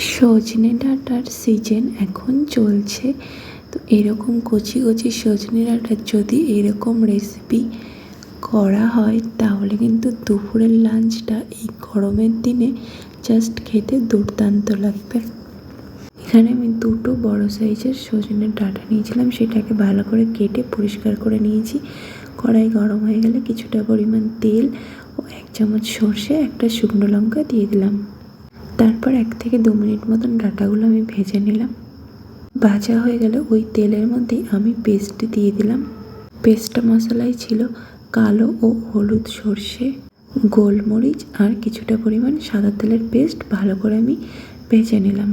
সজনে ডাঁটার সিজন এখন চলছে। তো এরকম কচি কচি সজনে ডাঁটার যদি এরকম রেসিপি করা হয় তাহলে কিন্তু দুপুরের লাঞ্চটা এই গরমের দিনে জাস্ট খেতে দুর্দান্ত লাগবে। এখানে আমি দুটো বড় সাইজের সজনের ডাঁটা নিয়েছিলাম, সেটাকে ভালো করে কেটে পরিষ্কার করে নিয়েছি। কড়াই গরম হয়ে গেলে কিছুটা পরিমাণ তেল ও 1 চামচ সর্ষে, একটা শুকনো লঙ্কা দিয়ে দিলাম। তারপর 1 থেকে 2 মিনিট মতন ডাঁটাগুলো আমি ভেজে নিলাম। ভাজা হয়ে গেলে ওই তেলের মধ্যেই আমি পেস্ট দিয়ে দিলাম। পেস্টটা মশলাই ছিল কালো ও হলুদ সর্ষে, গোলমরিচ আর কিছুটা পরিমাণ সাদা তেলের পেস্ট। ভালো করে আমি ভেজে নিলাম।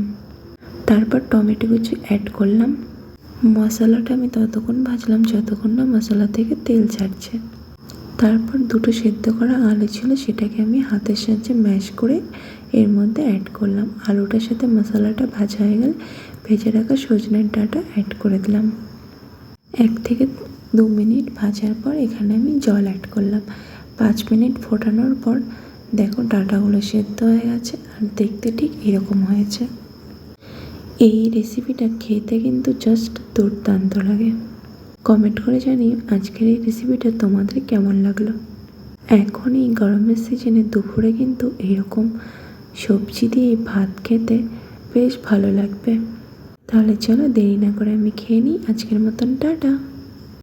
তারপর টমেটো কুচি অ্যাড করলাম। মশলাটা আমি ততক্ষণ ভাজলাম যতক্ষণ না মশলা থেকে তেল ছাড়ছে। তারপর দুটো সেদ্ধ করা আলু ছিল, সেটাকে আমি হাতের সাহায্যে ম্যাশ করে এর মধ্যে অ্যাড করলাম। আলুটার সাথে মশলাটা ভাজা হয়ে গেলে ভেজে রাখা সজনের ডাঁটা অ্যাড করে দিলাম। 1 থেকে 2 মিনিট ভাজার পর এখানে আমি জল অ্যাড করলাম। 5 মিনিট ফোটানোর পর দেখো ডাঁটাগুলো সেদ্ধ হয়ে গেছে আর দেখতে ঠিক এরকম হয়েছে। এই রেসিপিটা খেতে কিন্তু জাস্ট দুর্দান্ত লাগে। কমেন্ট করে জানিও আজকের এই রেসিপিটা তোমাদের কেমন লাগলো। এখন এই গরমের সিজনে দুপুরে কিন্তু এরকম সবজি দিয়ে ভাত খেতে বেশ ভালো লাগবে। তাহলে চলো দেরি না করে আমি খেয়ে নিই। আজকের মতন টাটা।